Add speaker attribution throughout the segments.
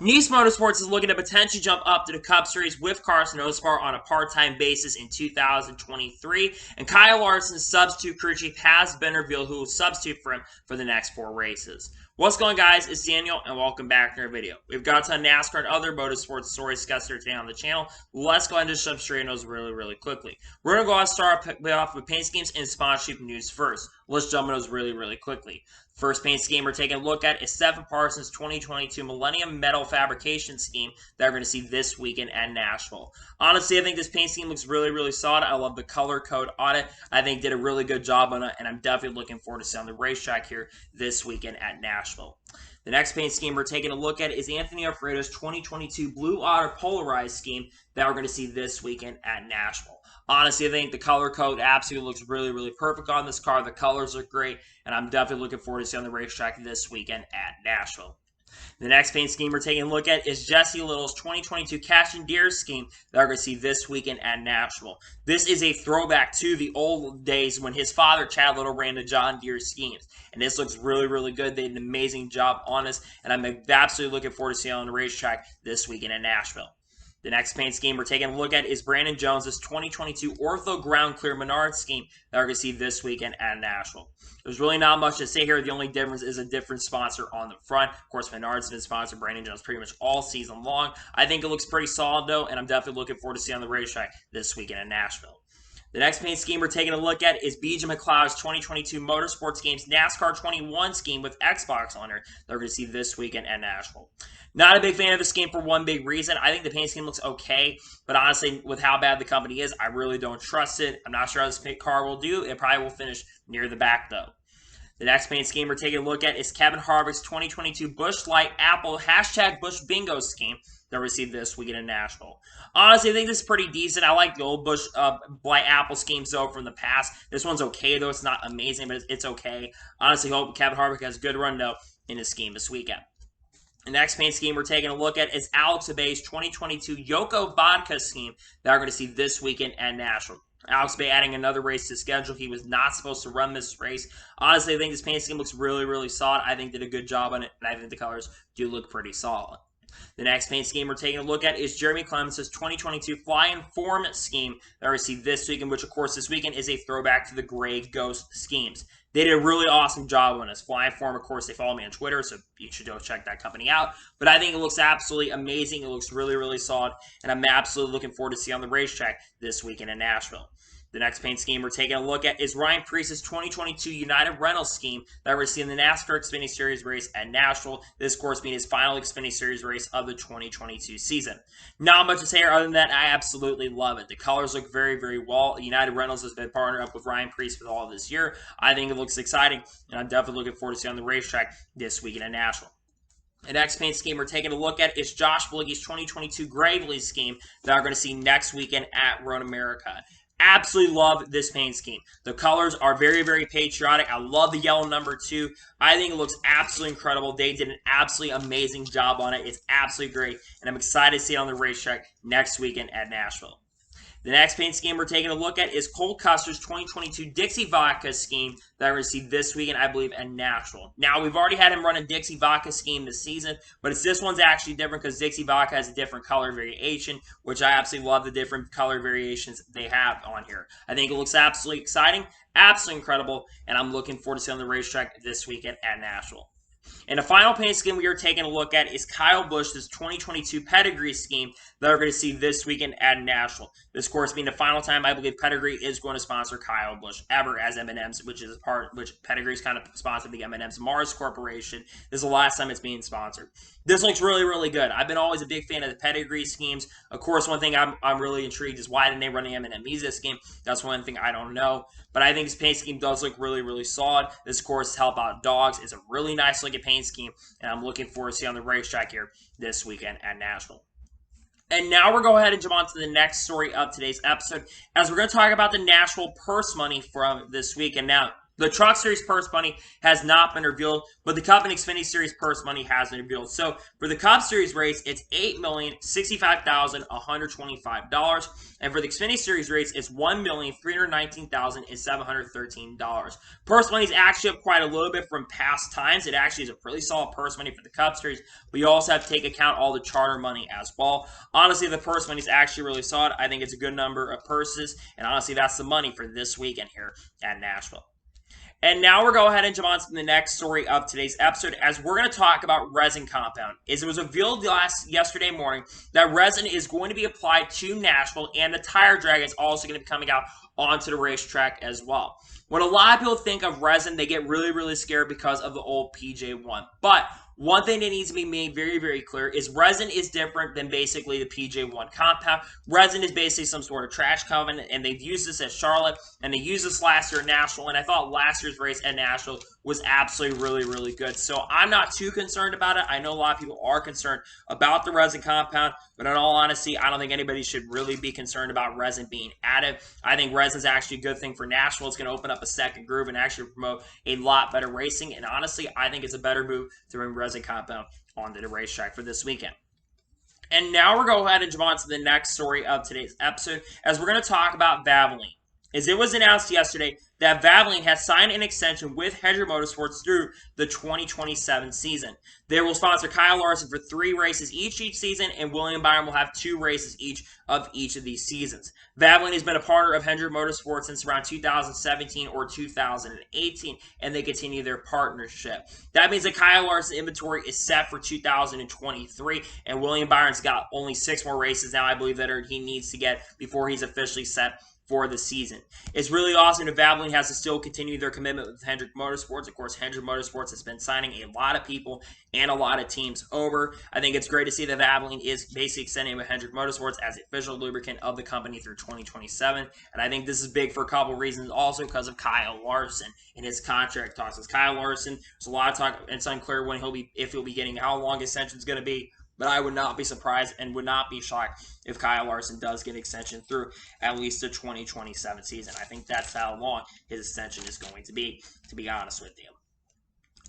Speaker 1: Nice Motorsports is looking to potentially jump up to the Cup Series with Carson Osbar on a part-time basis in 2023, and Kyle Larson's substitute crew chief has been revealed who will substitute for him for the next 4 races. What's going on, guys? It's Daniel, and welcome back to our video. We've got a ton of NASCAR and other motorsports stories discussed here today on the channel. Let's go ahead and just jump straight into those really quickly. We're going to go ahead and start off with paint schemes and sponsorship news first. Let's jump into those really quickly. First paint scheme we're taking a look at is Stephen Parsons' 2022 Millennium Metal Fabrication Scheme that we're going to see this weekend at Nashville. Honestly, I think this paint scheme looks really solid. I love the color code on it. I think did a really good job on it, and I'm definitely looking forward to seeing on the racetrack here this weekend at Nashville. The next paint scheme we're taking a look at is Anthony Alfredo's 2022 Blue Otter Polarized Scheme that we're going to see this weekend at Nashville. Honestly, I think the color code absolutely looks really perfect on this car. The colors are great, and I'm definitely looking forward to seeing on the racetrack this weekend at Nashville. The next paint scheme we're taking a look at is Jesse Little's 2022 Cash and Deer scheme that we're going to see this weekend at Nashville. This is a throwback to the old days when his father, Chad Little, ran the John Deere schemes. And this looks really good. They did an amazing job on this, and I'm absolutely looking forward to seeing on the racetrack this weekend at Nashville. The next paint scheme we're taking a look at is Brandon Jones's 2022 Ortho Ground Clear Menard scheme that we're going to see this weekend at Nashville. There's really not much to say here. The only difference is a different sponsor on the front. Of course, Menard's been sponsored Brandon Jones pretty much all season long. I think it looks pretty solid, though, and I'm definitely looking forward to seeing on the racetrack this weekend at Nashville. The next paint scheme we're taking a look at is BJ McLeod's 2022 Motorsports Games NASCAR 21 scheme with Xbox on it that we're going to see this weekend at Nashville. Not a big fan of the scheme for one big reason. I think the paint scheme looks okay, but honestly, with how bad the company is, I really don't trust it. I'm not sure how this car will do. It probably will finish near the back, though. The next paint scheme we're taking a look at is Kevin Harvick's 2022 Busch Light Apple #Busch Bingo scheme that we see this weekend in Nashville. Honestly, I think this is pretty decent. I like the old Busch Light Apple schemes, though, from the past. This one's okay, though. It's not amazing, but it's okay. Honestly, hope Kevin Harvick has a good run, though, in his scheme this weekend. The next paint scheme we're taking a look at is Alex Abay's 2022 Yoko Vodka scheme that we're going to see this weekend at Nashville. Alex Bay adding another race to schedule. He was not supposed to run this race. Honestly, I think this paint scheme looks really solid. I think did a good job on it, and I think the colors do look pretty solid. The next paint scheme we're taking a look at is Jeremy Clements' 2022 Fly and Form scheme that we see this weekend, which, of course, this weekend is a throwback to the Gray Ghost schemes. They did a really awesome job on this. Fly and Form, of course, they follow me on Twitter, so you should go check that company out. But I think it looks absolutely amazing. It looks really solid, and I'm absolutely looking forward to seeing on the racetrack this weekend in Nashville. The next paint scheme we're taking a look at is Ryan Preece's 2022 United Rentals scheme that we're seeing the NASCAR Xfinity Series race at Nashville. This, of course, being his final Xfinity Series race of the 2022 season. Not much to say here other than that I absolutely love it. The colors look very well. United Rentals has been partnered up with Ryan Preece for all of this year. I think it looks exciting, and I'm definitely looking forward to seeing on the racetrack this weekend at Nashville. The next paint scheme we're taking a look at is Josh Bilicki's 2022 Gravely scheme that we're going to see next weekend at Road America. Absolutely love this paint scheme. The colors are very patriotic. I love the yellow number 2. I think it looks absolutely incredible. They did an absolutely amazing job on it. It's absolutely great, and I'm excited to see it on the racetrack next weekend at Nashville. The next paint scheme we're taking a look at is Cole Custer's 2022 Dixie Vodka scheme that we're going to see this weekend, I believe, at Nashville. Now, we've already had him run a Dixie Vodka scheme this season, but this one's actually different because Dixie Vodka has a different color variation, which I absolutely love the different color variations they have on here. I think it looks absolutely exciting, absolutely incredible, and I'm looking forward to seeing on the racetrack this weekend at Nashville. And the final paint scheme we are taking a look at is Kyle Busch's 2022 Pedigree scheme that we're going to see this weekend at Nashville. This, of course, being the final time I believe Pedigree is going to sponsor Kyle Busch ever as M&M's, which Pedigree is kind of sponsored the M&M's Mars Corporation. This is the last time it's being sponsored. This looks really good. I've been always a big fan of the Pedigree schemes. Of course, one thing I'm really intrigued is why didn't they run the M&M Mises scheme? That's one thing I don't know. But I think this paint scheme does look really solid. This, of course, Help Out Dogs is a really nice looking paint scheme, and I'm looking forward to seeing on the racetrack here this weekend at Nashville. And now we're going to go ahead and jump on to the next story of today's episode, as we're going to talk about the Nashville purse money from this week. And now, The Truck Series purse money has not been revealed, but the Cup and Xfinity Series purse money has been revealed. So for the Cup Series race, it's $8,065,125, and for the Xfinity Series race, it's $1,319,713. Purse money is actually up quite a little bit from past times. It actually is a pretty solid purse money for the Cup Series, but you also have to take account all the charter money as well. Honestly, the purse money is actually really solid. I think it's a good number of purses, and honestly, that's the money for this weekend here at Nashville. And now we're going to go ahead and jump on to the next story of today's episode, as we're going to talk about Resin Compound. As it was revealed yesterday morning that resin is going to be applied to Nashville, and the tire drag is also going to be coming out onto the racetrack as well. When a lot of people think of resin, they get really, really scared because of the old PJ1. But one thing that needs to be made very, very clear is resin is different than basically the PJ1 compound. Resin is basically some sort of trash covenant, and they've used this at Charlotte, and they used this last year at Nashville, and I thought last year's race at Nashville was absolutely really, really good. So I'm not too concerned about it. I know a lot of people are concerned about the resin compound, but in all honesty, I don't think anybody should really be concerned about resin being added. I think resin is actually a good thing for Nashville. It's going to open up a second groove and actually promote a lot better racing, and honestly, I think it's a better move to bring resin compound onto the racetrack for this weekend. And now we're going to go ahead and jump on to the next story of today's episode, as we're going to talk about Valvoline. As it was announced yesterday that Valvoline has signed an extension with Hendrick Motorsports through the 2027 season. They will sponsor Kyle Larson for 3 races each season, and William Byron will have 2 races each of these seasons. Valvoline has been a partner of Hendrick Motorsports since around 2017 or 2018, and they continue their partnership. That means that Kyle Larson's inventory is set for 2023, and William Byron's got only 6 more races now, I believe, that he needs to get before he's officially set for the season. It's really awesome that Valvoline has to still continue their commitment with Hendrick Motorsports. Of course, Hendrick Motorsports has been signing a lot of people and a lot of teams over. I think it's great to see that Valvoline is basically extending with Hendrick Motorsports as the official lubricant of the company through 2027. And I think this is big for a couple reasons, also because of Kyle Larson and his contract talks. As Kyle Larson, there's a lot of talk, and it's unclear when if he'll be getting, how long his extension is going to be. But I would not be surprised and would not be shocked if Kyle Larson does get extension through at least the 2027 season. I think that's how long his extension is going to be honest with you.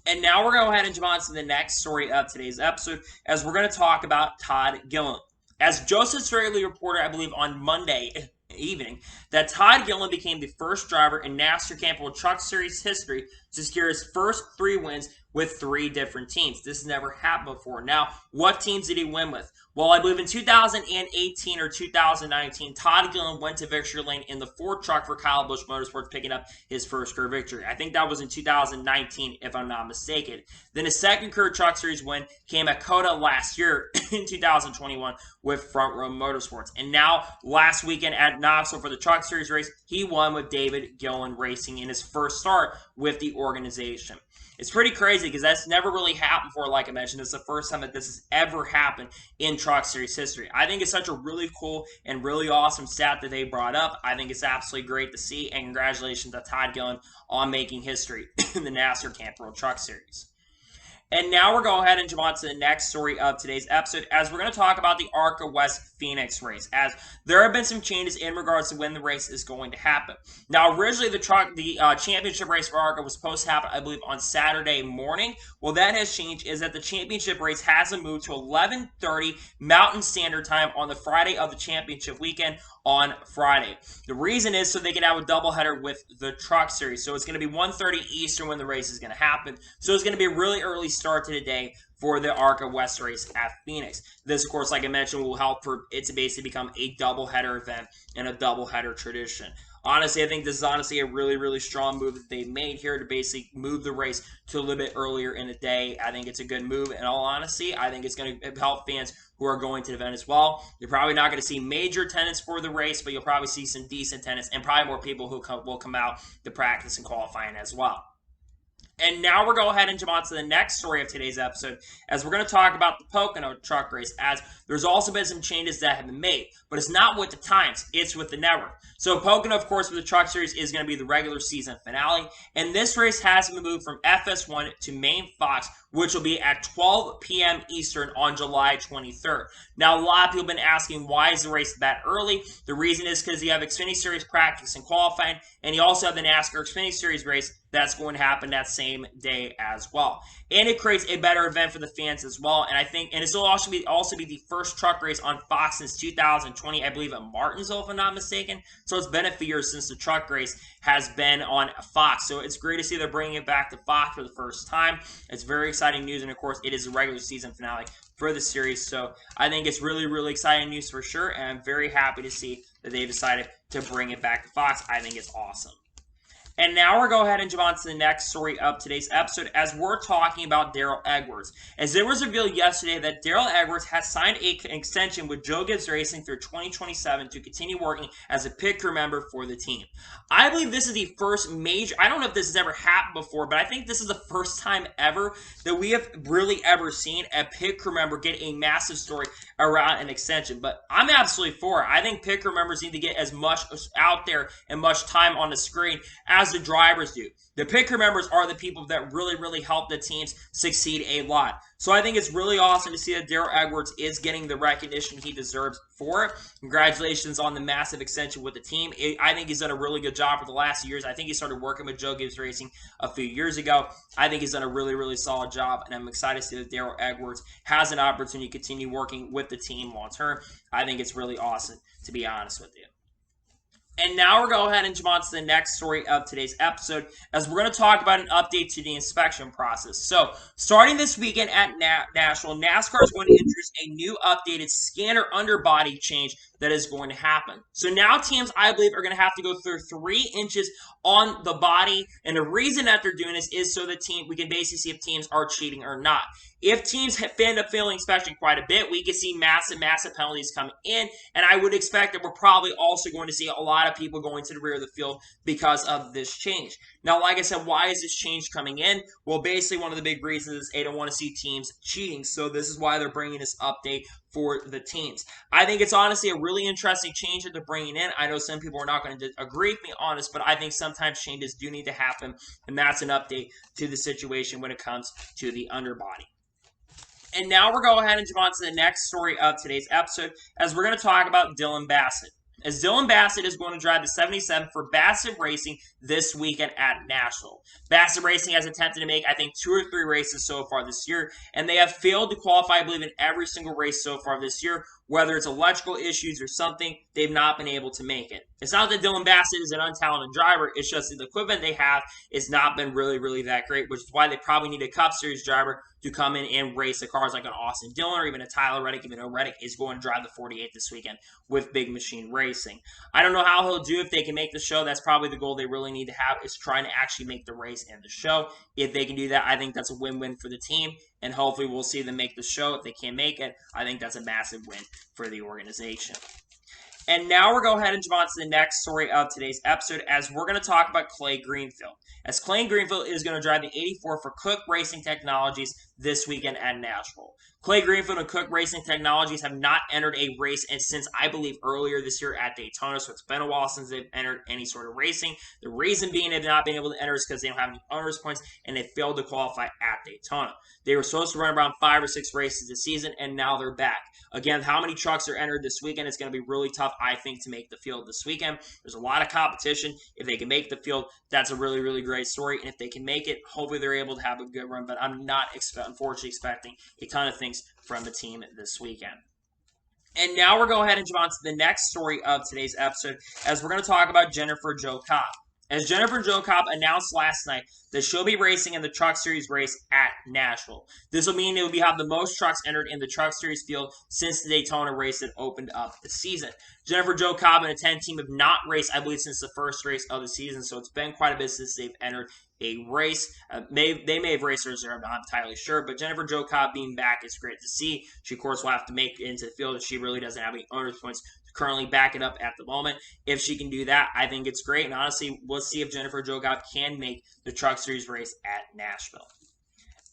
Speaker 1: And now we're going to go ahead and jump on to the next story of today's episode, as we're going to talk about Todd Gilliland. As Joseph Straley reported, I believe, on Monday evening, that Todd Gilliland became the first driver in NASCAR Campbell Truck Series history to secure his first 3 wins with 3 different teams. This has never happened before. Now, what teams did he win with? Well, I believe in 2018 or 2019, Todd Gilliland went to victory lane in the Ford truck for Kyle Busch Motorsports, picking up his first career victory. I think that was in 2019, if I'm not mistaken. Then his second career Truck Series win came at COTA last year in 2021 with Front Row Motorsports. And now, last weekend at Knoxville for the Truck Series race, he won with David Gilliland Racing in his first start with the organization. It's pretty crazy because that's never really happened before, like I mentioned. It's the first time that this has ever happened in Truck Series history. I think it's such a really cool and really awesome stat that they brought up. I think it's absolutely great to see, and congratulations to Todd Gilliland on making history in the NASCAR Camp World Truck Series. And now we're going to go ahead and jump on to the next story of today's episode, as we're going to talk about the ARCA West Phoenix race, as there have been some changes in regards to when the race is going to happen. Now, originally the championship race for ARCA was supposed to happen, I believe, on Saturday morning. Well, that has changed, is that the championship race has been moved to 11:30 Mountain Standard Time on the Friday of the championship weekend on Friday. The reason is so they can have a doubleheader with the Truck Series. So it's going to be 1:30 Eastern when the race is going to happen. So it's going to be a really early start to the day for the ARCA West race at Phoenix. This, of course, like I mentioned, will help for it to basically become a doubleheader event and a doubleheader tradition. Honestly, I think this is honestly a really, really strong move that they made here to basically move the race to a little bit earlier in the day. I think it's a good move. In all honesty, I think it's going to help fans who are going to the event as well. You're probably not going to see major attendance for the race, but you'll probably see some decent attendance and probably more people who will come out to practice and qualifying as well. And now we're going to go ahead and jump on to the next story of today's episode, as we're going to talk about the Pocono truck race, as there's also been some changes that have been made, but it's not with the times, it's with the network. So Pocono, of course, with the Truck Series is going to be the regular season finale, and this race has been moved from FS1 to Main Fox, which will be at 12 p.m. Eastern on July 23rd. Now, a lot of people have been asking, why is the race that early? The reason is because you have Xfinity Series practice and qualifying, and you also have the NASCAR Xfinity Series race that's going to happen that same day as well. And it creates a better event for the fans as well. And I think, and this will also be the first truck race on Fox since 2020, I believe, at Martinsville, if I'm not mistaken. So it's been a few years since the truck race has been on Fox. So it's great to see they're bringing it back to Fox for the first time. It's very exciting news, and of course, it is a regular season finale for the series. So I think it's really, really exciting news for sure, and I'm very happy to see that they decided to bring it back to Fox. I think it's awesome. And now we're going to go ahead and jump on to the next story of today's episode as we're talking about Darrell Edwards. As it was revealed yesterday that Darrell Edwards has signed an extension with Joe Gibbs Racing through 2027 to continue working as a pit crew member for the team. I believe this is the first major, I don't know if this has ever happened before, but I think this is the first time ever that we have really ever seen a pit crew member get a massive story around an extension. But I'm absolutely for it. I think pit crew members need to get as much out there and much time on the screen as the drivers do. The pit crew members are the people that really, really help the teams succeed a lot. So I think it's really awesome to see that Darrell Edwards is getting the recognition he deserves for it. Congratulations on the massive extension with the team. I think he's done a really good job for the last years. I think he started working with Joe Gibbs Racing a few years ago. I think he's done a really, really solid job, and I'm excited to see that Darrell Edwards has an opportunity to continue working with the team long term. I think it's really awesome, to be honest with you. And now we're going to go ahead and jump on to the next story of today's episode, as we're going to talk about an update to the inspection process. So, starting this weekend at Nashville, NASCAR is going to introduce a new updated scanner underbody change that is going to happen. So now teams, I believe, are going to have to go through 3 inches on the body, and the reason that they're doing this is so we can basically see if teams are cheating or not. If teams end up failing inspection quite a bit, we could see massive, massive penalties coming in, and I would expect that we're probably also going to see a lot of people going to the rear of the field because of this change. Now, like I said, why is this change coming in? Well, basically, one of the big reasons is they don't want to see teams cheating, so this is why they're bringing this update for the teams. I think it's honestly a really interesting change that they're bringing in. I know some people are not going to agree with me on this, but I think sometimes changes do need to happen, and that's an update to the situation when it comes to the underbody. And now we're going to go ahead and jump on to the next story of today's episode, as we're going to talk about Dylan Bassett. As Dylan Bassett is going to drive the 77 for Bassett Racing this weekend at Nashville. Bassett Racing has attempted to make, I think, 2 or 3 races so far this year, and they have failed to qualify, I believe, in every single race so far this year. Whether it's electrical issues or something, they've not been able to make it. It's not that Dylan Bassett is an untalented driver. It's just that the equipment they have has not been really, really that great, which is why they probably need a Cup Series driver to come in and race the cars like an Austin Dillon or even a Tyler Reddick, even though Reddick is going to drive the 48 this weekend with Big Machine Racing. I don't know how he'll do if they can make the show. That's probably the goal they really need to have, is trying to actually make the race and the show. If they can do that, I think that's a win-win for the team, and hopefully we'll see them make the show. If they can't make it, I think that's a massive win for the organization. And now we're going to go ahead and jump on to the next story of today's episode, as we're going to talk about Clay Greenfield. As Clay Greenfield is going to drive the 84 for Cook Racing Technologies this weekend at Nashville. Clay Greenfield and Cook Racing Technologies have not entered a race since, I believe, earlier this year at Daytona, so it's been a while since they've entered any sort of racing. The reason being they've not been able to enter is because they don't have any owners points, and they failed to qualify at Daytona. They were supposed to run around 5 or 6 races this season, and now they're back. Again, how many trucks are entered this weekend? It's going to be really tough, I think, to make the field this weekend. There's a lot of competition. If they can make the field, that's a really, really great story. And if they can make it, hopefully they're able to have a good run. But I'm not, unfortunately, expecting a ton of things from the team this weekend. And now we're going to go ahead and jump on to the next story of today's episode, as we're going to talk about Jennifer Jo Cobb. As Jennifer Jo Cobb announced last night that she'll be racing in the Truck Series race at Nashville. This will mean it will have the most trucks entered in the Truck Series field since the Daytona race that opened up the season. Jennifer Jo Cobb and a 10 team have not raced, I believe, since the first race of the season, so it's been quite a bit since they've entered a race. They may have raced her, I'm not entirely sure, but Jennifer Jo Cobb being back is great to see. She, of course, will have to make it into the field if she really doesn't have any owner's points currently back it up at the moment. If she can do that, I think it's great. And honestly, we'll see if Jennifer Jo Cobb can make the Truck Series race at Nashville.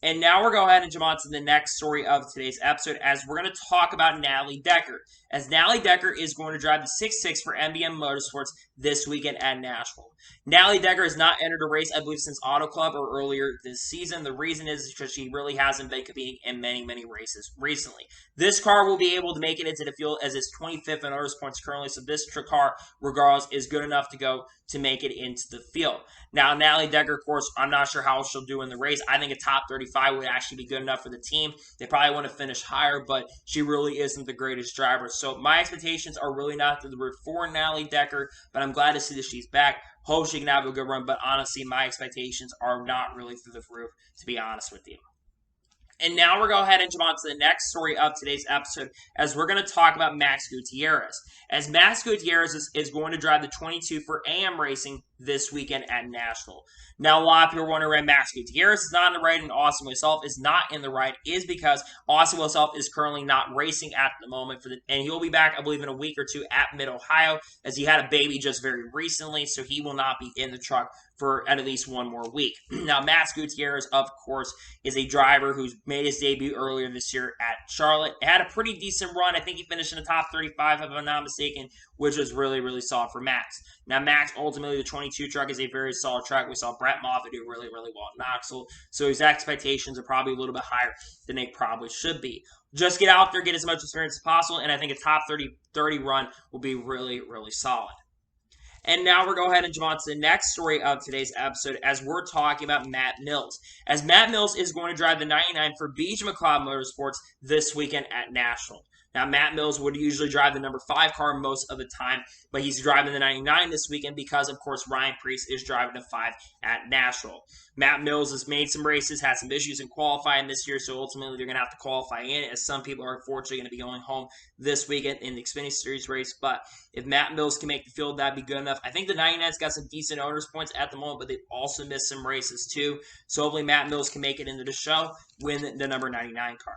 Speaker 1: And now we're going to go ahead and jump on to the next story of today's episode as we're going to talk about Natalie Decker. As Natalie Decker is going to drive the 6.6 for MBM Motorsports this weekend at Nashville. Natalie Decker has not entered a race, I believe, since Auto Club or earlier this season. The reason is because she really hasn't been competing in many races recently. This car will be able to make it into the field as it's 25th in Motorsports currently, so this car, regardless, is good enough to go to make it into the field. Now, Natalie Decker, of course, I'm not sure how she'll do in the race. I think a top 35 would actually be good enough for the team. They probably want to finish higher, but she really isn't the greatest driver. So my expectations are really not through the roof for Natalie Decker, but I'm glad to see that she's back. Hope she can have a good run, but honestly, my expectations are not really through the roof, to be honest with you. And now we're going to go ahead and jump on to the next story of today's episode as we're going to talk about Max Gutierrez. As Max Gutierrez is going to drive the 22 for AM Racing this weekend at Nashville. Now, a lot of people are wondering why Max Gutierrez is not in the ride and Austin himself is not in the ride is because Austin himself is currently not racing at the moment, and he'll be back, I believe, in a week or two at Mid-Ohio as he had a baby just very recently, so he will not be in the truck for at least one more week. Now, Max Gutierrez, of course, is a driver who's made his debut earlier this year at Charlotte. It had a pretty decent run. I think he finished in the top 35, if I'm not mistaken, which was really solid for Max. Now, Max, ultimately, the 22 truck is a very solid truck. We saw Brett Moffitt do really well at Knoxville, so his expectations are probably a little bit higher than they probably should be. Just get out there, get as much experience as possible, and I think a top 30 run will be really solid. And now we're going to go ahead and jump on to the next story of today's episode as we're talking about Matt Mills. As Matt Mills is going to drive the 99 for Beach McLeod Motorsports this weekend at Nashville. Now, Matt Mills would usually drive the number 5 car most of the time, but he's driving the 99 this weekend because, of course, Ryan Preece is driving the 5 at Nashville. Matt Mills has made some races, had some issues in qualifying this year, so ultimately they're going to have to qualify in, as some people are unfortunately going to be going home this weekend in the Xfinity Series race. But if Matt Mills can make the field, that'd be good enough. I think the 99's got some decent owners points at the moment, but they've also missed some races too. So hopefully Matt Mills can make it into the show, win the number 99 car.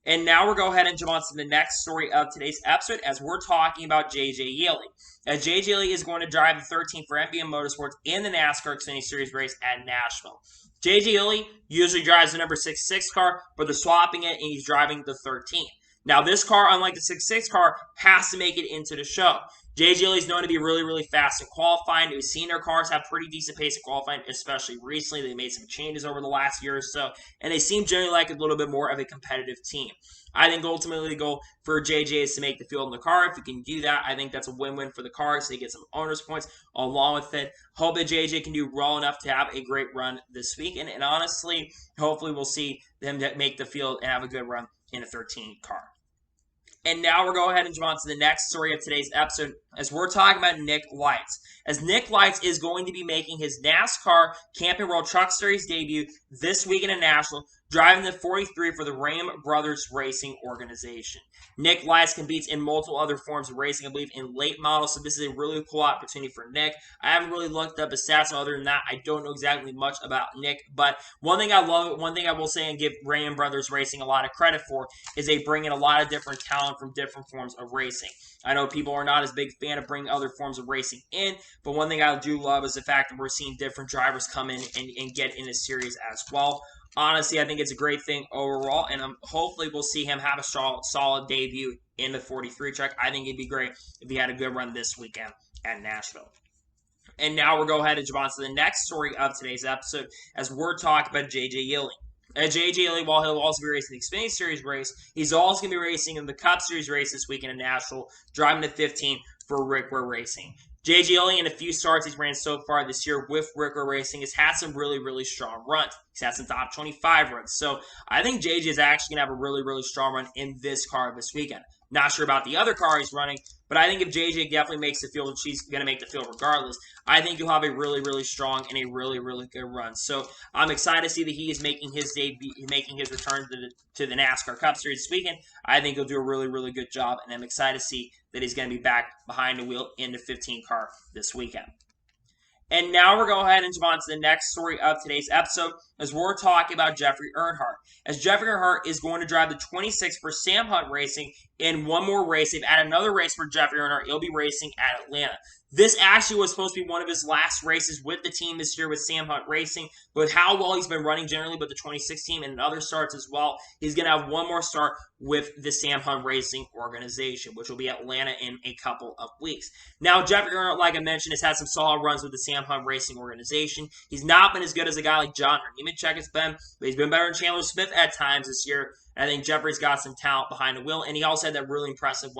Speaker 1: And now we're going to go ahead and jump on to the next story of today's episode as we're talking about J.J. Yeley. As J.J. Yeley is going to drive the 13 for MBM Motorsports in the NASCAR Xfinity Series race at Nashville. J.J. Yeley usually drives the number 6.6 car, but they're swapping it and he's driving the 13. Now, this car, unlike the 6.6 car, has to make it into the show. J.J. Yeley is known to be really fast in qualifying. We've seen their cars have pretty decent pace in qualifying, especially recently. They made some changes over the last year or so, and they seem generally like a little bit more of a competitive team. I think ultimately the goal for JJ is to make the field in the car. If you can do that, I think that's a win-win for the car, so they get some owner's points along with it. Hope that JJ can do well enough to have a great run this weekend, and honestly, hopefully we'll see them make the field and have a good run in a 13 car. And now we're going to go ahead and jump on to the next story of today's episode as we're talking about Nick Lights. As Nick Lights is going to be making his NASCAR Camping World Truck Series debut this weekend in Nashville, driving the 43 for the Ram Brothers Racing organization. Nick Lights competes in multiple other forms of racing, I believe, in late models, so this is a really cool opportunity for Nick. I haven't really looked up his stats, other than that, I don't know exactly much about Nick, but one thing I will say and give Ram Brothers Racing a lot of credit for is they bring in a lot of different talent from different forms of racing. I know people are not as big fan of bringing other forms of racing in, but one thing I do love is the fact that we're seeing different drivers come in and get in this series as well. Honestly, I think it's a great thing overall, and hopefully we'll see him have a solid debut in the 43 truck. I think it'd be great if he had a good run this weekend at Nashville. And now we'll go ahead and jump on to the next story of today's episode as we're talking about J.J. Yeley. J.J. Yeley, while he'll also be racing the Xfinity Series race, he's also going to be racing in the Cup Series race this weekend in Nashville, driving the 15 for Rickware Racing. J.J. Yeley, in a few starts he's ran so far this year with Rickware Racing, has had some really strong runs. He's had some top 25 runs. So I think J.J. is actually going to have a really strong run in this car this weekend. Not sure about the other car he's running, but I think if J.J. definitely makes the field, and she's going to make the field regardless, I think he'll have a really strong and a really good run. So I'm excited to see that he is making his debut, making his return to the NASCAR Cup Series this weekend. I think he'll do a really good job, and I'm excited to see that he's going to be back behind the wheel in the 15 car this weekend. And now we're going to go ahead and jump on to the next story of today's episode as we're talking about Jeffrey Earnhardt. As Jeffrey Earnhardt is going to drive the 26 for Sam Hunt Racing in one more race. They've added another race for Jeffrey Earnhardt. He'll be racing at Atlanta. This actually was supposed to be one of his last races with the team this year with Sam Hunt Racing. With how well he's been running generally with the 26 team and other starts as well, he's going to have one more start with the Sam Hunt Racing organization, which will be Atlanta in a couple of weeks. Now, Jeffrey Earnhardt, like I mentioned, has had some solid runs with the Sam Hunt Racing organization. He's not been as good as a guy like John Nemechek has been, but he's been better than Chandler Smith at times this year. I think Jeffrey's got some talent behind the wheel, and he also had that really impressive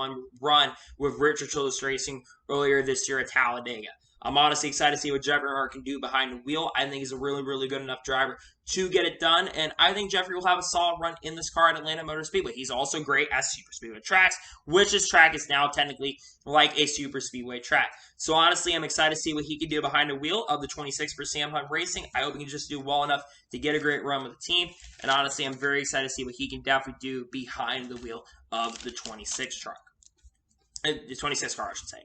Speaker 1: run with Richard Childress Racing earlier this year at Talladega. I'm honestly excited to see what Jeffrey Earnhardt can do behind the wheel. I think he's a really, really good enough driver to get it done, and I think Jeffrey will have a solid run in this car at Atlanta Motor Speedway. He's also great at super speedway tracks, which this track is now technically like a super speedway track. So honestly, I'm excited to see what he can do behind the wheel of the 26 for Sam Hunt Racing. I hope he can just do well enough to get a great run with the team, and honestly, I'm very excited to see what he can definitely do behind the wheel of the 26 truck. The 26 car, I should say.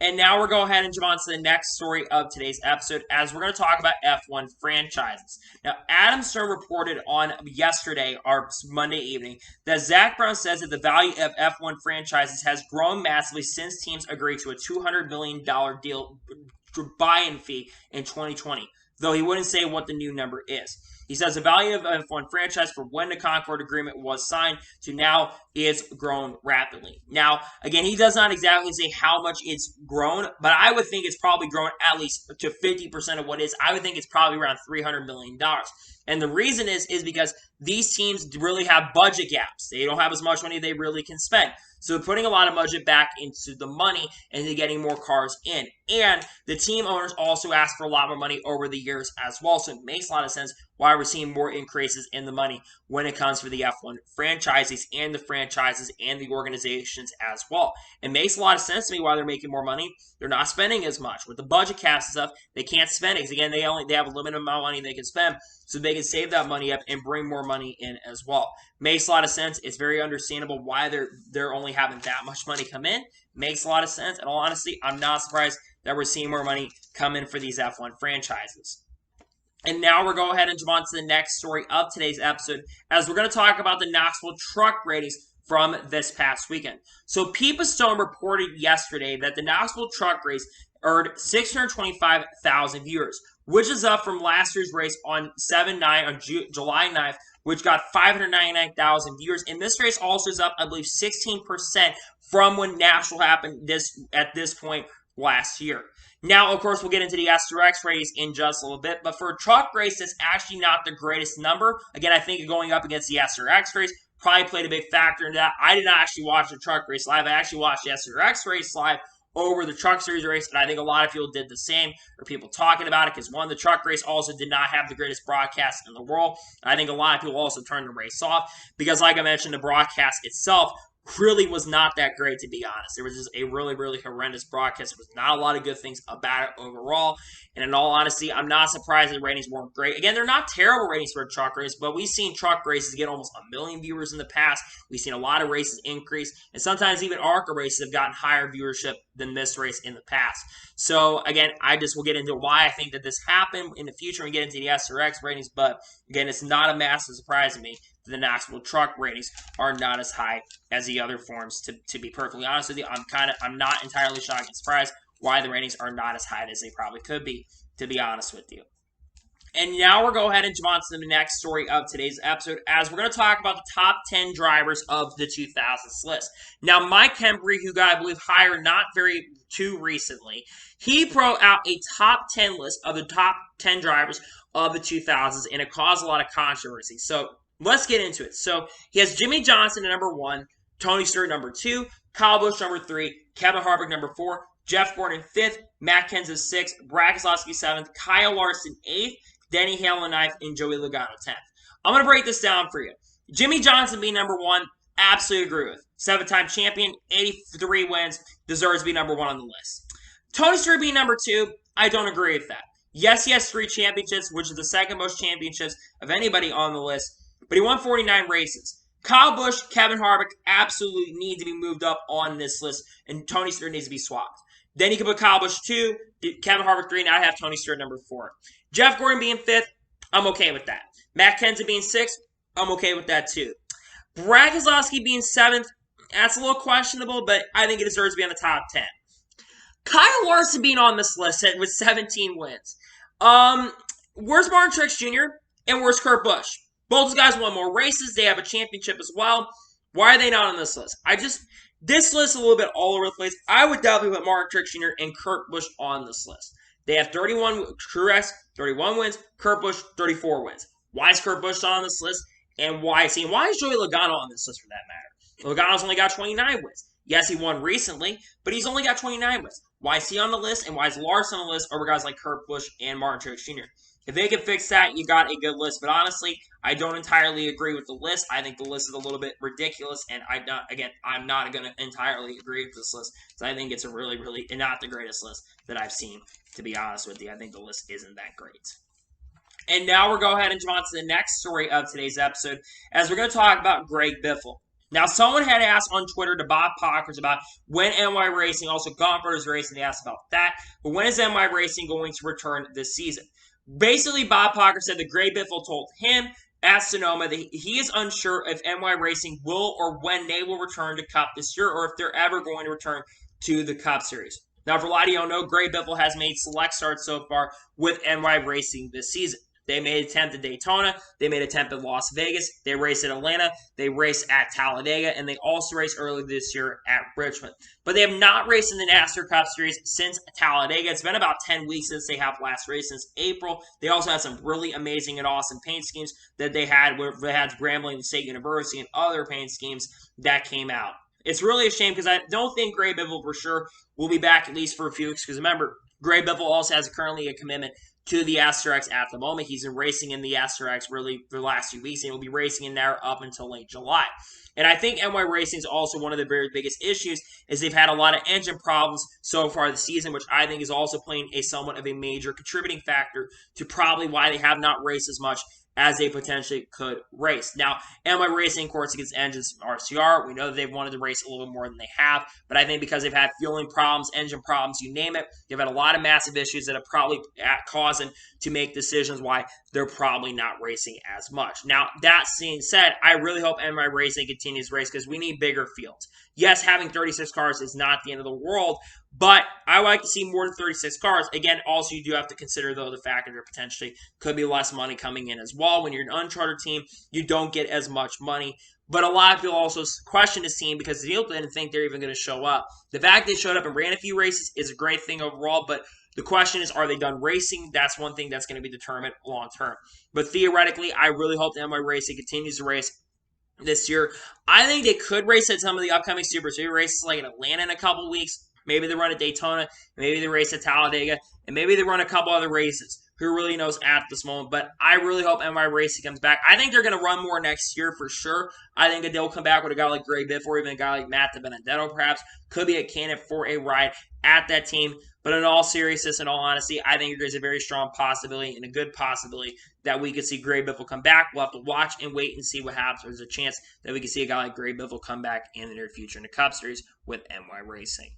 Speaker 1: And now we're going to go ahead and jump on to the next story of today's episode, as we're going to talk about F1 franchises. Now, Adam Stern reported on yesterday, or Monday evening, that Zach Brown says that the value of F1 franchises has grown massively since teams agreed to a $200 million deal buy-in fee in 2020, though he wouldn't say what the new number is. He says the value of F1 franchise from when the Concord Agreement was signed to now is grown rapidly. Now, again, he does not exactly say how much it's grown, but I would think it's probably grown at least to 50% of what it is. I would think it's probably around $300 million. And the reason is because these teams really have budget gaps. They don't have as much money they really can spend. So they're putting a lot of budget back into the money and they're getting more cars in. And the team owners also ask for a lot more money over the years as well. So it makes a lot of sense why we're seeing more increases in the money when it comes for the F1 franchises and the organizations as well. It makes a lot of sense to me why they're making more money. They're not spending as much. With the budget caps and stuff, they can't spend it because, again, they have a limited amount of money they can spend, so they can save that money up and bring more money in as well. Makes a lot of sense. It's very understandable why they're only having that much money come in. Makes a lot of sense. And all honesty, I'm not surprised that we're seeing more money come in for these F1 franchises. And now we're going to go ahead and jump on to the next story of today's episode, as we're going to talk about the Knoxville truck ratings from this past weekend. So Pete Stone reported yesterday that the Knoxville truck race earned 625,000 viewers, which is up from last year's race on July 9th, which got 599,000 viewers. And this race also is up, I believe, 16% from when Nashville happened at this point last year. Now, of course, we'll get into the SRX race in just a little bit, but for a truck race, it's actually not the greatest number. Again, I think going up against the SRX race probably played a big factor in that. I did not actually watch the truck race live. I actually watched the SRX race live over the Truck Series race, and I think a lot of people did the same, or people talking about it, because one, the truck race also did not have the greatest broadcast in the world. I think a lot of people also turned the race off, because like I mentioned, the broadcast itself really was not that great, to be honest. It was just a really, really horrendous broadcast. There was not a lot of good things about it overall. And in all honesty, I'm not surprised the ratings weren't great. Again, they're not terrible ratings for a truck race, but we've seen truck races get almost 1 million viewers in the past. We've seen a lot of races increase, and sometimes even ARCA races have gotten higher viewership than this race in the past. So again, will get into why I think that this happened in the future when we get into the SRX ratings, but again, it's not a massive surprise to me that the Knoxville truck ratings are not as high as the other forms. To be perfectly honest with you, I'm not entirely shocked and surprised why the ratings are not as high as they probably could be, to be honest with you. And now we're going to go ahead and jump on to the next story of today's episode, as we're going to talk about the top 10 drivers of the 2000s list. Now, Mike Hembry, who got, I believe, hired not too recently, he brought out a top 10 list of the top 10 drivers of the 2000s, and it caused a lot of controversy. So let's get into it. So he has Jimmy Johnson at number 1, Tony Stewart number 2, Kyle Busch number 3, Kevin Harvick number 4, Jeff Gordon 5th, Matt Kenseth 6th, Brad Keselowski 7th, Kyle Larson 8th, Denny Hamlin 9th, and Joey Logano 10th. I'm going to break this down for you. Jimmy Johnson being number 1, absolutely agree with. 7-time champion, 83 wins, deserves to be number 1 on the list. Tony Stewart being number 2, I don't agree with that. Yes, he has 3 championships, which is the second most championships of anybody on the list, but he won 49 races. Kyle Busch, Kevin Harvick absolutely need to be moved up on this list, and Tony Stewart needs to be swapped. Then you can put Kyle Busch 2, Kevin Harvick 3, now I have Tony Stewart number 4. Jeff Gordon being 5th, I'm okay with that. Matt Kenseth being 6th, I'm okay with that too. Brad Keselowski being 7th, that's a little questionable, but I think it deserves to be on the top 10. Kyle Larson being on this list with 17 wins. Where's Martin Truex Jr. and where's Kurt Busch? Both guys won more races. They have a championship as well. Why are they not on this list? This list is a little bit all over the place. I would definitely put Martin Truex Jr. and Kurt Busch on this list. They have 31, Truex, 31 wins, Kurt Busch, 34 wins. Why is Kurt Busch on this list? And why is Joey Logano on this list for that matter? Logano's only got 29 wins. Yes, he won recently, but he's only got 29 wins. Why is he on the list, and why is Larson on the list over guys like Kurt Busch and Martin Truex Jr.? If they can fix that, you got a good list. But honestly, I don't entirely agree with the list. I think the list is a little bit ridiculous, and I'm not going to entirely agree with this list. So I think it's a really, really not the greatest list that I've seen, to be honest with you. I think the list isn't that great. And now we'll go ahead and jump on to the next story of today's episode, as we're going to talk about Greg Biffle. Now, someone had asked on Twitter to Bob Pockers about when NY Racing, also Gauntleters Racing, they asked about that. But when is NY Racing going to return this season? Basically, Bob Pockers said that Greg Biffle told him at Sonoma that he is unsure if NY Racing will or when they will return to Cup this year, or if they're ever going to return to the Cup Series. Now, for a lot of you don't know, Greg Biffle has made select starts so far with NY Racing this season. They made an attempt at Daytona. They made an attempt at Las Vegas. They raced at Atlanta. They raced at Talladega. And they also raced earlier this year at Richmond. But they have not raced in the NASCAR Cup Series since Talladega. It's been about 10 weeks since they have last raced, since April. They also had some really amazing and awesome paint schemes that they had, where they had Grambling State University and other paint schemes that came out. It's really a shame because I don't think Greg Biffle for sure will be back at least for a few weeks. Because remember, Greg Biffle also has currently a commitment to the Asterex at the moment. He's been racing in the Asterex really for the last few weeks, and he'll be racing in there up until late July. And I think NY Racing is also one of the very biggest issues, is they've had a lot of engine problems so far this season, which I think is also playing a somewhat of a major contributing factor to probably why they have not raced as much as they potentially could race. Now, NY Racing, of course, against engines from RCR. We know that they've wanted to race a little bit more than they have, but I think because they've had fueling problems, engine problems, you name it, they've had a lot of massive issues that have probably caused them to make decisions why they're probably not racing as much. Now, that being said, I really hope NY Racing continues to race because we need bigger fields. Yes, having 36 cars is not the end of the world, but I like to see more than 36 cars. Again, also you do have to consider, though, the fact that there potentially could be less money coming in as well. When you're an uncharted team, you don't get as much money. But a lot of people also question this team because they didn't think they're even going to show up. The fact they showed up and ran a few races is a great thing overall, but the question is, are they done racing? That's one thing that's going to be determined long term. But theoretically, I really hope that NY Racing continues to race this year. I think they could race at some of the upcoming Super Series races, like in Atlanta in a couple weeks. Maybe they run at Daytona, maybe they race at Talladega, and maybe they run a couple other races. Who really knows at this moment? But I really hope NY Racing comes back. I think they're going to run more next year for sure. I think that they'll come back with a guy like Greg Biffle or even a guy like Matt DiBenedetto perhaps. Could be a candidate for a ride at that team. But in all seriousness, in all honesty, I think there's a very strong possibility and a good possibility that we could see Greg Biffle come back. We'll have to watch and wait and see what happens. There's a chance that we could see a guy like Greg Biffle come back in the near future in the Cup Series with NY Racing.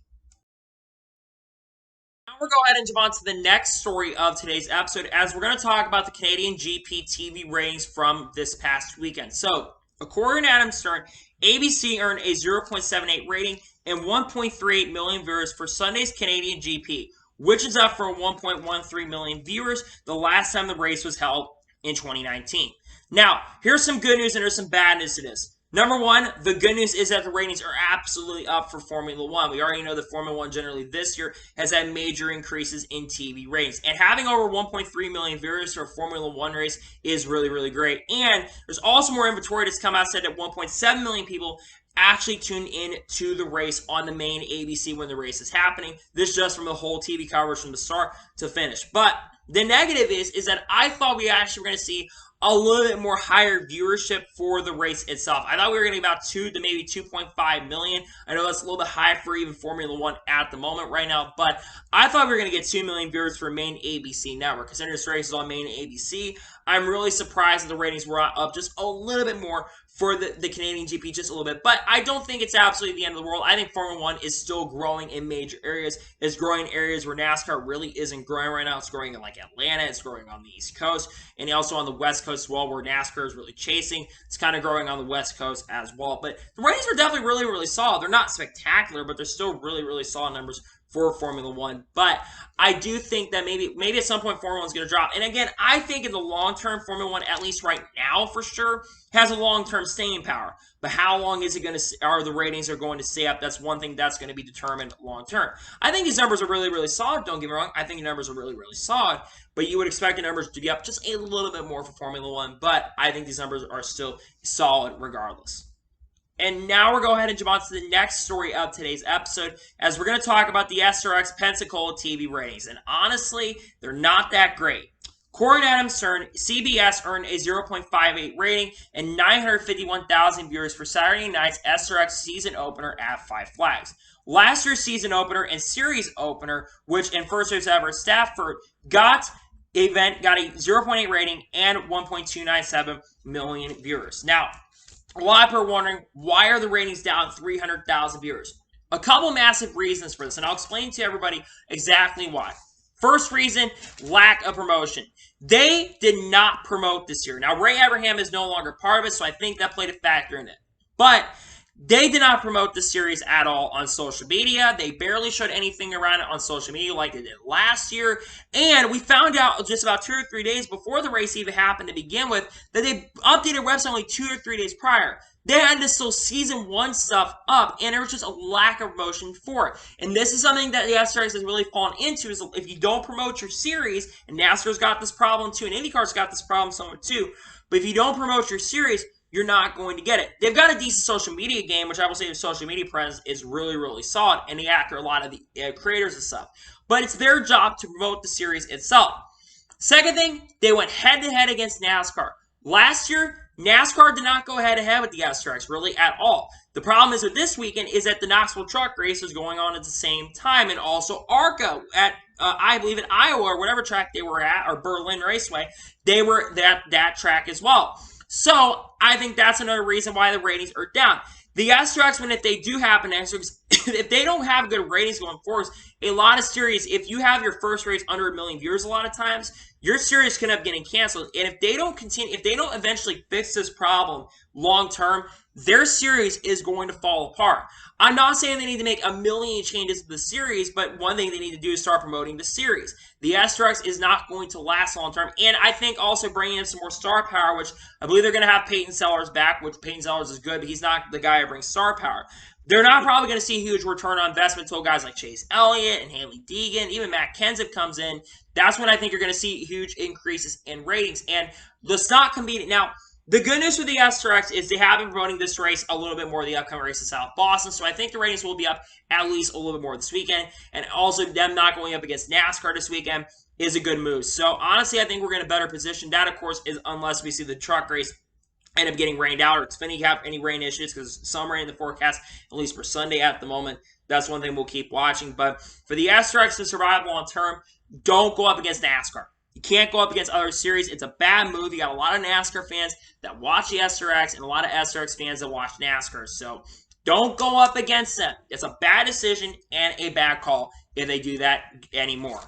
Speaker 1: Now we'll go ahead and jump on to the next story of today's episode, as we're going to talk about the Canadian GP TV ratings from this past weekend. So, according to Adam Stern, ABC earned a 0.78 rating and 1.38 million viewers for Sunday's Canadian GP, which is up from 1.13 million viewers the last time the race was held in 2019. Now, here's some good news and here's some bad news to this. Number one, the good news is that the ratings are absolutely up for Formula One. We already know that Formula One generally this year has had major increases in TV ratings. And having over 1.3 million viewers for a Formula One race is really, really great. And there's also more inventory that's come out, said that 1.7 million people actually tune in to the race on the main ABC when the race is happening. This just from the whole TV coverage from the start to finish. But the negative is that I thought we actually were going to see a little bit more higher viewership for the race itself. I thought we were going to be about 2 to maybe 2.5 million. I know that's a little bit high for even Formula One at the moment right now, but I thought we were going to get 2 million viewers for main ABC network. Considering this race is on main ABC, I'm really surprised that the ratings were up just a little bit more for the Canadian GP just a little bit. But I don't think it's absolutely the end of the world. I think Formula 1 is still growing in major areas. It's growing in areas where NASCAR really isn't growing right now. It's growing in like Atlanta. It's growing on the East Coast. And also on the West Coast as well, where NASCAR is really chasing. It's kind of growing on the West Coast as well. But the ratings are definitely really, really solid. They're not spectacular, but they're still really, really solid numbers for Formula 1. But I do think that maybe at some point Formula 1 is going to drop. And again, I think in the long term, Formula 1, at least right now for sure, has a long-term staying power. But how long is it going to, are the ratings are going to stay up? That's one thing that's going to be determined long term. I think these numbers are really, really solid. Don't get me wrong. I think the numbers are really, really solid. But you would expect the numbers to be up just a little bit more for Formula 1. But I think these numbers are still solid regardless. And now we're going to go ahead and jump on to the next story of today's episode, as we're going to talk about the SRX Pensacola TV ratings. And honestly, they're not that great. According to Adam Stern, CBS earned a 0.58 rating and 951,000 viewers for Saturday night's SRX season opener at Five Flags. Last year's season opener and series opener, which in first race ever at Stafford, got a 0.8 rating and 1.297 million viewers. Now, a lot of people are wondering, why are the ratings down 300,000 viewers? A couple massive reasons for this, and I'll explain to everybody exactly why. First reason, lack of promotion. They did not promote this year. Now, Ray Abraham is no longer part of it, so I think that played a factor in it. But they did not promote the series at all on social media. They barely showed anything around it on social media like they did last year. And we found out just about 2 or 3 days before the race even happened to begin with that they updated website only 2 or 3 days prior. They had to still season 1 stuff up, and there was just a lack of promotion for it. And this is something that the SRX has really fallen into, is if you don't promote your series, and NASCAR's got this problem too, and IndyCar's got this problem somewhat too, but if you don't promote your series, you're not going to get it. They've got a decent social media game, which I will say the social media presence is really, really solid, and they after a lot of the creators and stuff. But it's their job to promote the series itself. Second thing, they went head-to-head against NASCAR. Last year, NASCAR did not go head-to-head with the SRX really at all. The problem is with this weekend is that the Knoxville truck race is going on at the same time, and also ARCA at I believe in Iowa or whatever track they were at, or Berlin Raceway, they were that track as well. So I think that's another reason why the ratings are down. The SRX, when if they do happen, if they don't have good ratings going forward, a lot of series, if you have your first race under 1 million viewers, a lot of times your series can end up getting canceled. And if they don't continue, if they don't eventually fix this problem long term, their series is going to fall apart. I'm not saying they need to make 1 million changes to the series, but one thing they need to do is start promoting the series. The SRX is not going to last long term, and I think also bringing in some more star power, which I believe they're going to have Peyton Sellers back, which Peyton Sellers is good, but he's not the guy who brings star power. They're not probably going to see a huge return on investment until guys like Chase Elliott and Hailie Deegan, even Matt Kenseth comes in. That's when I think you're going to see huge increases in ratings. And let's not compete. Now, the good news for the SRX is they have been promoting this race a little bit more, the upcoming race in South Boston, so I think the ratings will be up at least a little bit more this weekend. And also them not going up against NASCAR this weekend is a good move. So honestly, I think we're in a better position. That, of course, is unless we see the truck race end up getting rained out or Xfinity have any rain issues, because some rain in the forecast, at least for Sunday at the moment. That's one thing we'll keep watching. But for the SRX to survive long term, don't go up against NASCAR. You can't go up against other series. It's a bad move. You got a lot of NASCAR fans that watch the SRX and a lot of SRX fans that watch NASCAR. So don't go up against them. It's a bad decision and a bad call if they do that anymore.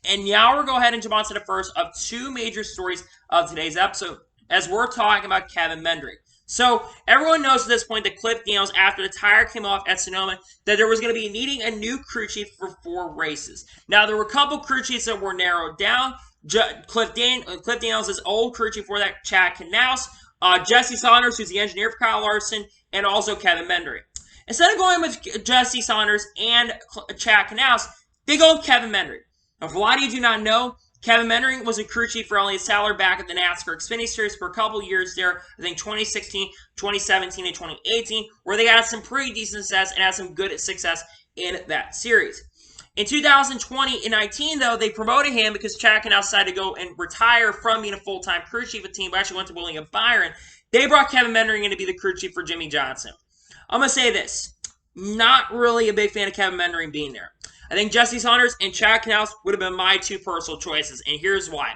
Speaker 1: And now we'll go ahead and jump on to the first of 2 major stories of today's episode, as we're talking about Kevin Meendering. So everyone knows at this point that Cliff Daniels, after the tire came off at Sonoma, that there was going to be needing a new crew chief for 4 races. Now, there were a couple crew chiefs that were narrowed down. Cliff Daniels' old crew chief for that, Chad Knaus, Jesse Saunders, who's the engineer for Kyle Larson, and also Kevin Meendering. Instead of going with Jesse Saunders and Chad Knaus, they go with Kevin Meendering. Now, for a lot of you do not know, Kevin Meendering was a crew chief for Elliott Sadler back at the NASCAR Xfinity Series for a couple years there, I think 2016, 2017, and 2018, where they had some pretty decent success and had some good success in that series. In 2020 and 19, though, they promoted him because Chad Knaus decided to go and retire from being a full-time crew chief of the team, but actually went to William Byron. They brought Kevin Meendering in to be the crew chief for Jimmy Johnson. I'm going to say this. Not really a big fan of Kevin Meendering being there. I think Jesse Saunders and Chad Knaus would have been my 2 personal choices, and here's why.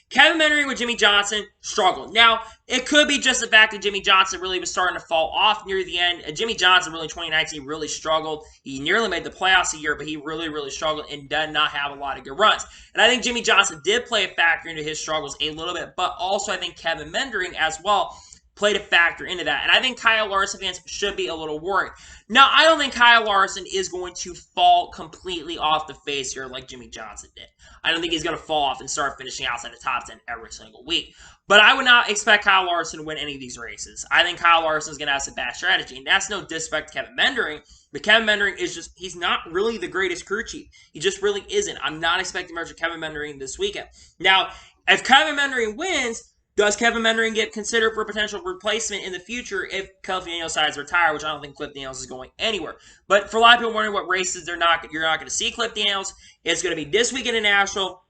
Speaker 1: Kevin Meendering with Jimmy Johnson struggled. Now, it could be just the fact that Jimmy Johnson really was starting to fall off near the end. Jimmy Johnson really in 2019 really struggled. He nearly made the playoffs a year, but he really struggled and did not have a lot of good runs. And I think Jimmy Johnson did play a factor into his struggles a little bit, but also I think Kevin Meendering as well played a factor into that. And I think Kyle Larson fans should be a little worried. Now, I don't think Kyle Larson is going to fall completely off the face here like Jimmy Johnson did. I don't think he's going to fall off and start finishing outside the top 10 every single week. But I would not expect Kyle Larson to win any of these races. I think Kyle Larson is going to have some bad strategy. And that's no disrespect to Kevin Meendering. But Kevin Meendering is just, he's not really the greatest crew chief. He just really isn't. I'm not expecting much of Kevin Meendering this weekend. Now, if Kevin Meendering wins, does Kevin Meendering get considered for a potential replacement in the future if Cliff Daniels decides to retire, which I don't think Cliff Daniels is going anywhere. But for a lot of people wondering what races you're not going to see Cliff Daniels, it's going to be this weekend in Nashville,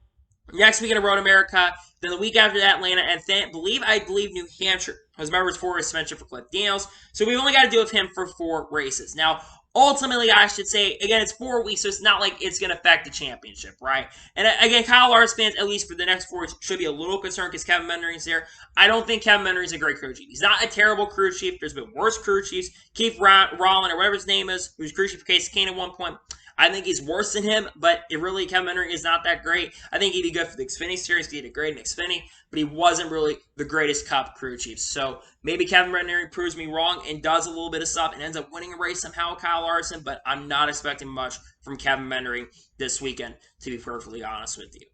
Speaker 1: next weekend in Road America, then the week after that Atlanta, and then I believe New Hampshire. Because remember, it's 4 race suspension for Cliff Daniels. So we've only got to deal with him for 4 races. Now, ultimately, I should say, again, it's 4 weeks, so it's not like it's going to affect the championship, right? And again, Kyle Larson fans, at least for the next 4 weeks, should be a little concerned because Kevin Meendering is there. I don't think Kevin Meendering is a great crew chief. He's not a terrible crew chief. There's been worse crew chiefs. Keith Rowland, or whatever his name is, who was crew chief for Casey Kane at one point. I think he's worse than him, but Kevin Meendering is not that great. I think he'd be good for the Xfinity Series. He did great in Xfinity, but he wasn't really the greatest Cup crew chief. So maybe Kevin Meendering proves me wrong and does a little bit of stuff and ends up winning a race somehow with Kyle Larson, but I'm not expecting much from Kevin Meendering this weekend, to be perfectly honest with you.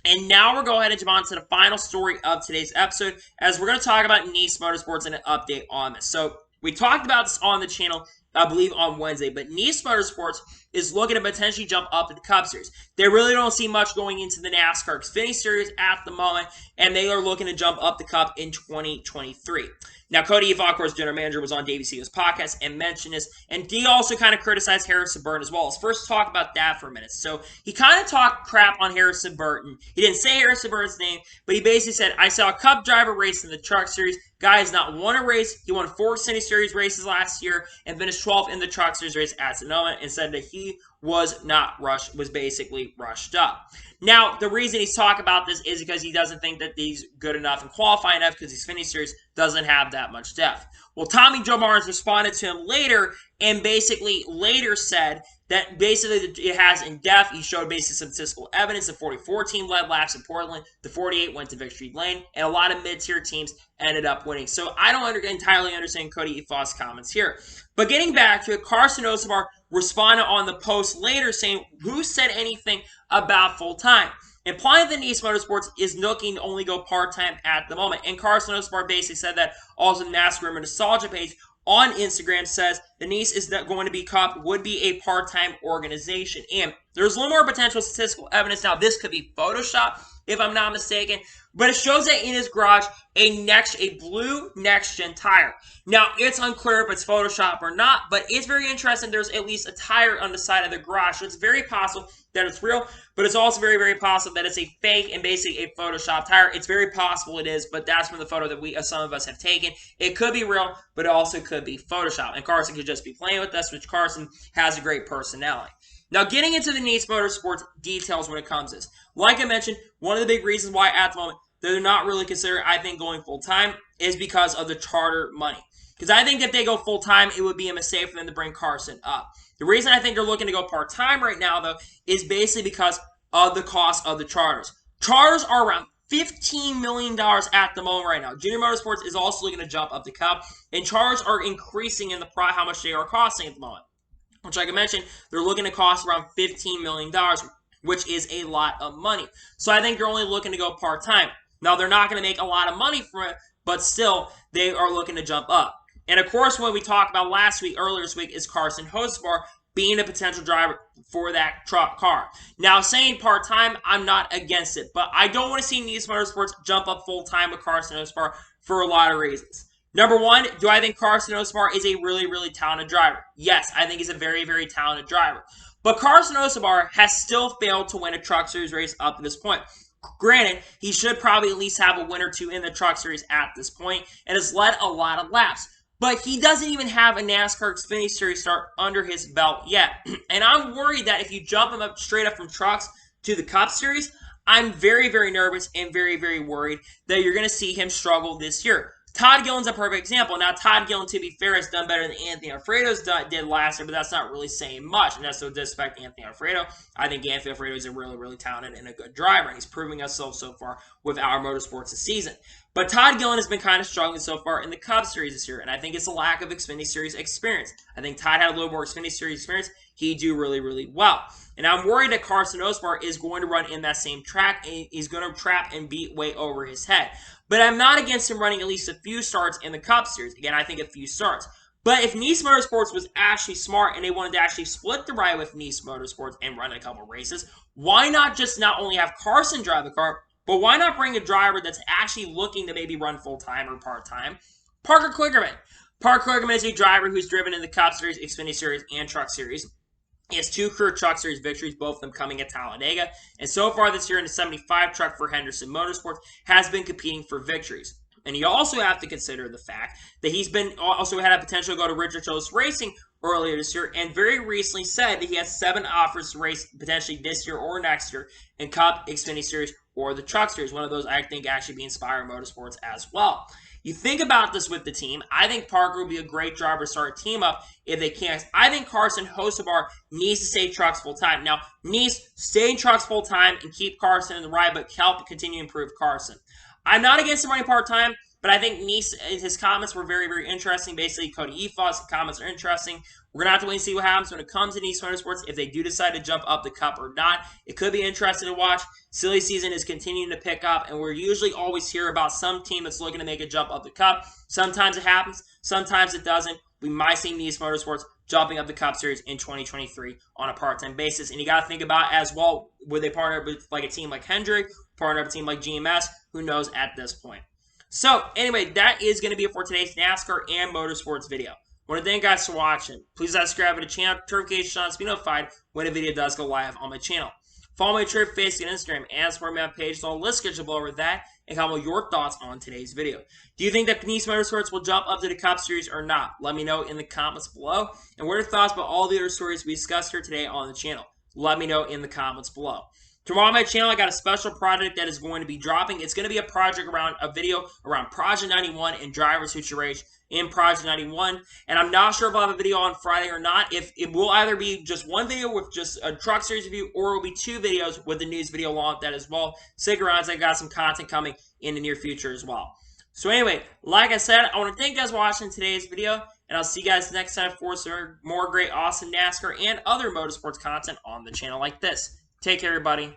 Speaker 1: And now we're going to go ahead and jump on to the final story of today's episode, as we're going to talk about Nice Motorsports and an update on this. So we talked about this on the channel, I believe, on Wednesday, but Nice Motorsports is looking to potentially jump up to the Cup Series. They really don't see much going into the NASCAR Xfinity Series at the moment, and they are looking to jump up the Cup in 2023. Now, Cody Efa, of course, general manager, was on Davey Segal's podcast and mentioned this, and he also kind of criticized Harrison Burton as well. Let's first talk about that for a minute. So he kind of talked crap on Harrison Burton. He didn't say Harrison Burton's name, but he basically said, I saw a Cup driver race in the Truck Series. Guy has not won a race. He won 4 Xfinity Series races last year and finished 12th in the Truck Series race at Sonoma, and said that he was not rushed, was basically rushed up. Now, the reason he's talking about this is because he doesn't think that he's good enough and qualified enough because his Xfinity Series doesn't have that much depth. Well, Tommy Joe Barnes responded to him later and basically later said that basically it has in depth. He showed basically some statistical evidence. The 44 team led laps in Portland. The 48 went to Victory Lane. And a lot of mid-tier teams ended up winning. So I don't entirely understand Cody Efa's comments here. But getting back to it, Carson Osebar responded on the post later saying, who said anything about full-time? Implying that Nice Motorsports is looking to only go part-time at the moment. And Carson Osebar basically said that. Also, the NASCAR and Nostalgia page on Instagram says the Nice is going to be Cup, would be a part-time organization. And there's a little more potential statistical evidence. Now, this could be Photoshop, if I'm not mistaken. But it shows that in his garage, a blue next-gen tire. Now, it's unclear if it's Photoshop or not, but it's very interesting. There's at least a tire on the side of the garage. So it's very possible that it's real, but it's also very possible that it's a fake and basically a Photoshop tire. It's very possible it is, but that's from the photo that some of us have taken. It could be real, but it also could be Photoshop. And Carson could just be playing with us, which Carson has a great personality. Now, getting into the Nice Motorsports details when it comes to this. Like I mentioned, one of the big reasons why at the moment they're not really considering, I think, going full-time is because of the charter money. Because I think if they go full-time, it would be a mistake for them to bring Carson up. The reason I think they're looking to go part-time right now, though, is basically because of the cost of the charters. Charters are around $15 million at the moment right now. Junior Motorsports is also looking to jump up the Cup, and charters are increasing in the how much they are costing at the moment. Which, like I mentioned, they're looking to cost around $15 million, which is a lot of money. So I think they're only looking to go part-time. Now, they're not going to make a lot of money from it, but still, they are looking to jump up. And, of course, what we talked about earlier this week, is Carson Hocebar being a potential driver for that truck car. Now, saying part-time, I'm not against it, but I don't want to see Nice Motorsports jump up full-time with Carson Hocebar for a lot of reasons. Number one, do I think Carson Hocebar is a really talented driver? Yes, I think he's a very talented driver. But Carson Hocebar has still failed to win a Truck Series race up to this point. Granted, he should probably at least have a win or two in the Truck Series at this point and has led a lot of laps. But he doesn't even have a NASCAR Xfinity Series start under his belt yet. And I'm worried that if you jump him up straight up from trucks to the Cup Series, I'm very, very nervous and very, very worried that you're going to see him struggle this year. Todd Gilliland's a perfect example. Now, Todd Gilliland, to be fair, has done better than Anthony Alfredo's did last year, but that's not really saying much. And that's no disrespect to Anthony Alfredo. I think Anthony Alfredo is a really, really talented and a good driver, and he's proving himself so far with our Motorsports this season. But Todd Gilliland has been kind of struggling so far in the Cup Series this year, and I think it's a lack of Xfinity Series experience. I think Todd had a little more Xfinity Series experience. He'd do really, really well. And I'm worried that Carson Osbar is going to run in that same track, and he's going to trap and beat way over his head. But I'm not against him running at least a few starts in the Cup Series. Again, I think a few starts. But if Nice Motorsports was actually smart and they wanted to actually split the ride with Nice Motorsports and run a couple races, why not just not only have Carson drive the car, but why not bring a driver that's actually looking to maybe run full-time or part-time? Parker Kligerman. Parker Kligerman is a driver who's driven in the Cup Series, Xfinity Series, and Truck Series. He has 2 career Truck Series victories, both of them coming at Talladega. And so far this year in the 75 truck for Henderson Motorsports has been competing for victories. And you also have to consider the fact that he's been also had a potential to go to Richard Childress Racing earlier this year and very recently said that he has 7 offers to race potentially this year or next year in Cup, Xfinity Series, or the Truck Series. One of those I think actually be Inspire Motorsports as well. You think about this with the team. I think Parker would be a great driver to start a team up if they can. I think Carson Hocevar needs to stay trucks full time. Now, Nice, stay in trucks full time and keep Carson in the ride, but help continue to improve Carson. I'm not against him running part-time, but I think Nice, his comments were very, very interesting. Basically, Cody Efos' comments are interesting. We're going to have to wait and see what happens when it comes to Nice Motorsports, if they do decide to jump up the Cup or not. It could be interesting to watch. Silly season is continuing to pick up, and we're usually always hear about some team that's looking to make a jump up the Cup. Sometimes it happens. Sometimes it doesn't. We might see Nice Motorsports jumping up the Cup Series in 2023 on a part-time basis. And you got to think about as well, would they partner with like a team like Hendrick, partner with a team like GMS? Who knows at this point. So, anyway, that is going to be it for today's NASCAR and Motorsports video. I want to thank you guys for watching. Please subscribe to the channel, notifications to be notified when a video does go live on my channel. Follow my Twitter, Facebook, and Instagram, and support me on page, so I'll list schedule below with that, and comment your thoughts on today's video. Do you think that Nice Motorsports will jump up to the Cup Series or not? Let me know in the comments below. And what are your thoughts about all the other stories we discussed here today on the channel? Let me know in the comments below. Tomorrow on my channel, I got a special project that is going to be dropping. It's going to be a project around a video around Project 91 and drivers who should race in Project 91. And I'm not sure if I'll have a video on Friday or not. If it will either be just one video with just a truck series review, or it will be 2 videos with the news video along with that as well. Stick around, as I got some content coming in the near future as well. So anyway, like I said, I want to thank you guys for watching today's video. And I'll see you guys next time for some more great, awesome NASCAR and other motorsports content on the channel like this. Take care, everybody.